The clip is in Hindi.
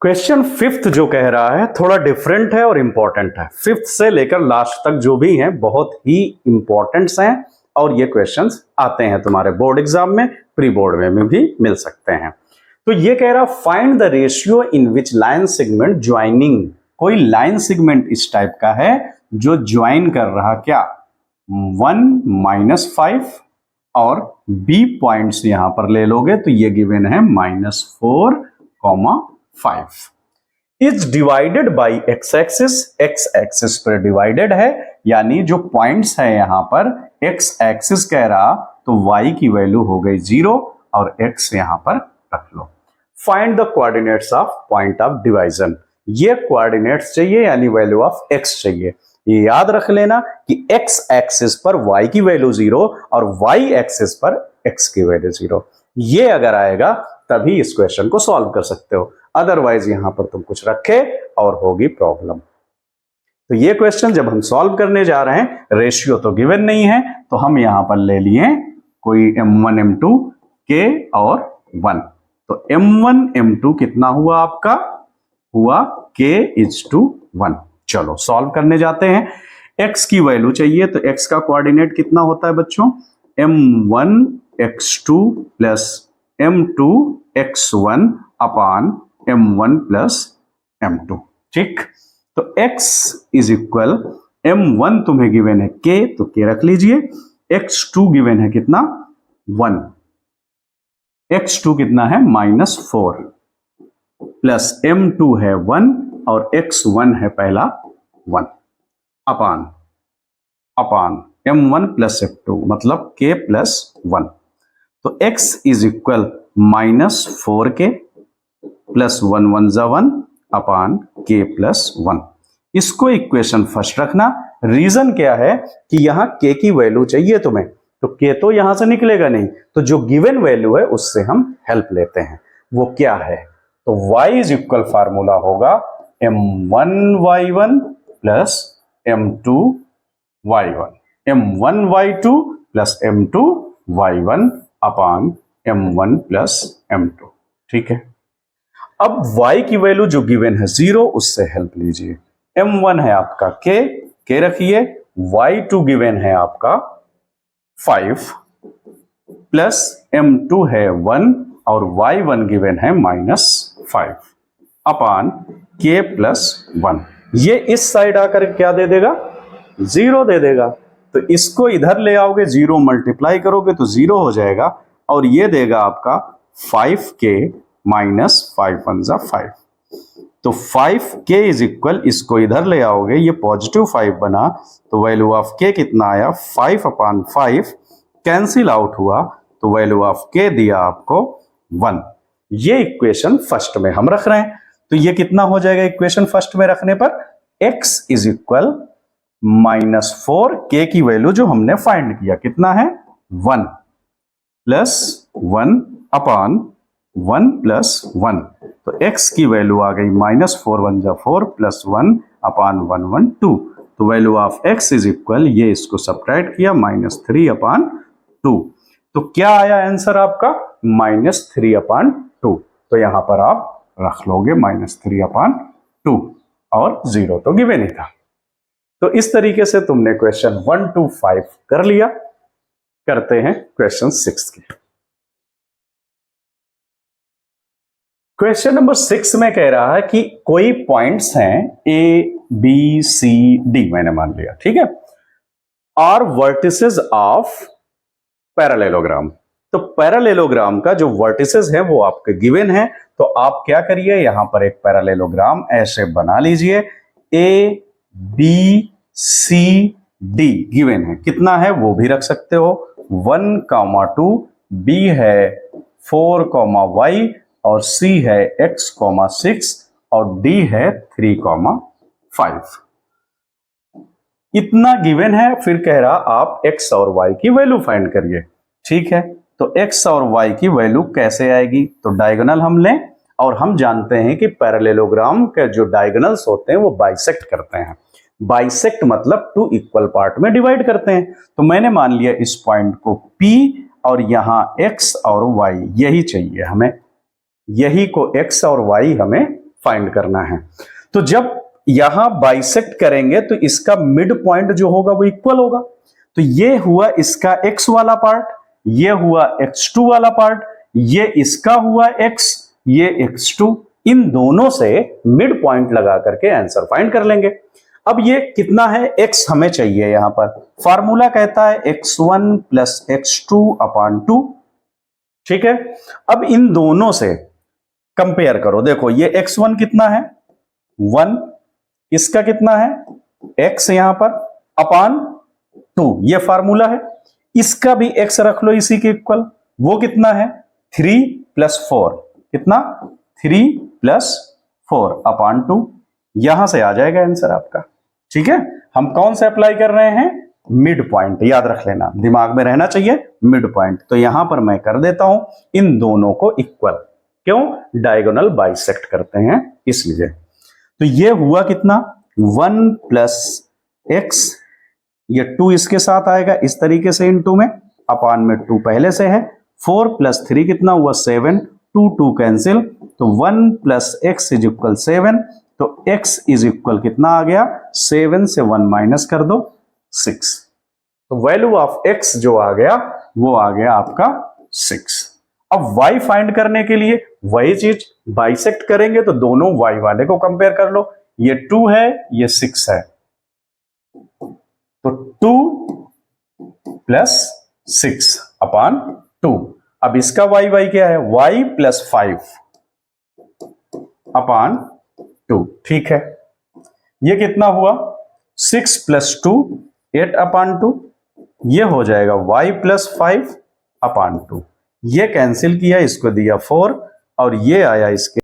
क्वेश्चन फिफ्थ जो कह रहा है थोड़ा डिफरेंट है और इंपॉर्टेंट है। फिफ्थ से लेकर लास्ट तक जो भी हैं बहुत ही इंपॉर्टेंट्स हैं और ये क्वेश्चंस आते हैं तुम्हारे बोर्ड एग्जाम में, प्री बोर्ड में भी मिल सकते हैं। तो ये कह रहा find the ratio in which line segment joining, कोई लाइन सेगमेंट इस टाइप का है जो ज्वाइन कर रहा क्या 1 - 5 और बी पॉइंट्स यहां पर ले लोगे तो ये गिवन है -4, 5 is divided by x axis, x axis पर डिवाइडेड है यानी जो पॉइंट्स है यहां पर एक्स एक्सिस कह रहा तो y की वैल्यू हो गई 0 और x यहां पर रख लो। Find the coordinates of point of division, ये कोऑर्डिनेट्स चाहिए यानी वैल्यू ऑफ x चाहिए। ये याद रख लेना कि x एक्सिस पर y की वैल्यू 0 और y एक्सिस पर x की वैल्यू 0। ये अगर आएगा तभी इस क्वेश्चन को सॉल्व कर सकते हो, अदरवाइज यहां पर तुम कुछ रखे और होगी प्रॉब्लम। तो ये क्वेश्चन जब हम सॉल्व करने जा रहे हैं, रेशियो तो गिवन नहीं है तो हम यहां पर ले लिए कोई m1 m2 k और 1। तो m1 m2 कितना हुआ आपका, हुआ k = 1। चलो सॉल्व करने जाते हैं। x की वैल्यू चाहिए तो x का कोऑर्डिनेट कितना होता है बच्चों, m1 x2 plus m2 x1 अपान m1 प्लस m2। ठीक, तो x इज इक्वल m1 तुम्हें गिवन है k तो k रख लीजिए, x2 गिवन है कितना 1, x2 कितना है -4 प्लस m2 है 1 और x1 है पहला 1 अपान m1 प्लस f2 मतलब k प्लस 1। तो x is equal -4k plus 1 1 जा 1 अपान k प्लस 1। इसको इक्वेशन फर्स्ट रखना। रीजन क्या है कि यहां k की वैल्यू चाहिए तुम्हें, तो k तो यहां से निकलेगा नहीं, तो जो गिवन वैल्यू है उससे हम हेल्प लेते हैं। वो क्या है, तो y इज इक्वल फार्मूला होगा m1 y1 plus m2 y1, m1 y2 plus m2 y1 अपान m1 प्लस m2। ठीक है, अब y की वैल्यू जो गिवन है 0 उससे हेल्प लीजिए। m1 है आपका k रखिए, y2 गिवन है आपका 5 प्लस m2 है 1 और y1 गिवन है -5 अपान k प्लस 1। ये इस साइड आकर क्या दे देगा, 0 दे देगा। तो इसको इधर ले आओगे, 0 मल्टीप्लाई करोगे तो 0 हो जाएगा और ये देगा आपका 5k माइनस 5 1 जा 5। तो 5k इज इक्वल, इसको इधर ले आओगे ये पॉजिटिव 5 बना तो वैल्यू ऑफ k कितना आया 5 अपान 5 कैंसिल आउट हुआ तो वैल्यू ऑफ k दिया आपको 1। ये इक्वेशन फर्स्ट में हम रख रहे हैं तो ये कितना हो जाएगा इक्वेशन फर्स्ट में रखने पर, x इज इक्वल -4 k की वैल्यू जो हमने फाइंड किया कितना है 1 प्लस 1 अपान 1 प्लस 1। तो x की वैल्यू आ गई -4 1 जा 4 प्लस 1 अपान 1 1 2। तो value of x is equal, ये इसको सब्ट्रैक्ट किया -3 अपान 2। तो क्या आया आंसर आपका -3 अपान 2। तो यहां पर आप रख लोगे -3 अपान 2 और 0 तो गिवन ही था। तो इस तरीके से तुमने क्वेश्चन 1 to 5 कर लिया। करते हैं क्वेश्चन 6 की। क्वेश्चन नंबर 6 में कह रहा है कि कोई पॉइंट्स हैं A B C D, मैंने मान लिया, ठीक है, आर वर्टिसेस ऑफ पैरेललोग्राम। तो पैरेललोग्राम का जो वर्टिसेस है वो आपके गिवन है। तो आप क्या करिए, यहां पर एक पैरेललोग्राम ऐसे बना लीजिए, A B C D given है, कितना है वो भी रख सकते हो, 1, 2, B है 4, y और C है x, 6 और D है 3, 5। इतना गिवन है। फिर कह रहा आप x और y की वैल्यू फाइंड करिए। ठीक है, तो x और y की वैल्यू कैसे आएगी, तो डायगोनल हम लें और हम जानते हैं कि पैरेललोग्राम के जो डायगोनल्स होते हैं वो बाइसेक्ट करते हैं। बाइसेक्ट मतलब 2 इक्वल पार्ट में डिवाइड करते हैं। तो मैंने मान लिया इस पॉइंट को P और यहां x और y यही चाहिए हमें, यही को x और y हमें फाइंड करना है। तो जब यहां बाइसेक्ट करेंगे तो इसका मिड पॉइंट जो होगा वो इक्वल होगा। तो ये हुआ इसका x वाला पार्ट, ये हुआ x2 वाला पार्ट, ये इसका हुआ x, ये x2, इन दोनों से मिड पॉइंट लगा करके आंसर फाइंड कर लेंगे। अब ये कितना है, x हमें चाहिए। यहां पर फार्मूला कहता है x1 प्लस x2 अपॉन 2। ठीक है, अब इन दोनों से कंपेयर करो। देखो ये x1 कितना है 1, इसका कितना है x यहां पर अपॉन 2, ये फार्मूला है। इसका भी x रख लो इसी के इक्वल, वो कितना है 3 प्लस 4, कितना 3 प्लस 4 अपॉन 2, यहां से आ जाएगा आंसर आपका। ठीक है, हम कौन सा अप्लाई कर रहे हैं, मिड पॉइंट, याद रख लेना, दिमाग में रहना चाहिए मिड पॉइंट। तो यहां पर मैं कर देता हूं इन दोनों को इक्वल, क्यों, डायगोनल बाइसेक्ट करते हैं इसलिए। तो ये हुआ कितना 1 प्लस एक्स, ये 2 इसके साथ आएगा इस तरीके से इनटू में, अपान में 2 पहले से है, 4 प्लस 3 कितना हुआ 7, 2 2 कैंसिल, तो 1 प्लस एक्स इज इक्वल 7, तो x इज इक्वल कितना आ गया 7 से 1 माइनस कर दो 6, तो वैल्यू ऑफ x जो आ गया वो आ गया आपका 6। अब y फाइंड करने के लिए वही चीज बाइसेक्ट करेंगे, तो दोनों y वाले को कंपेयर कर लो, ये 2 है ये 6 है, तो 2 प्लस 6 अपॉन 2। अब इसका y क्या है, y प्लस 5 अपॉन 2। ठीक है, ये कितना हुआ 6 प्लस 2 8 अपॉन 2, ये हो जाएगा y प्लस 5 अपॉन 2, ये कैंसिल किया, इसको दिया 4 और ये आया इसके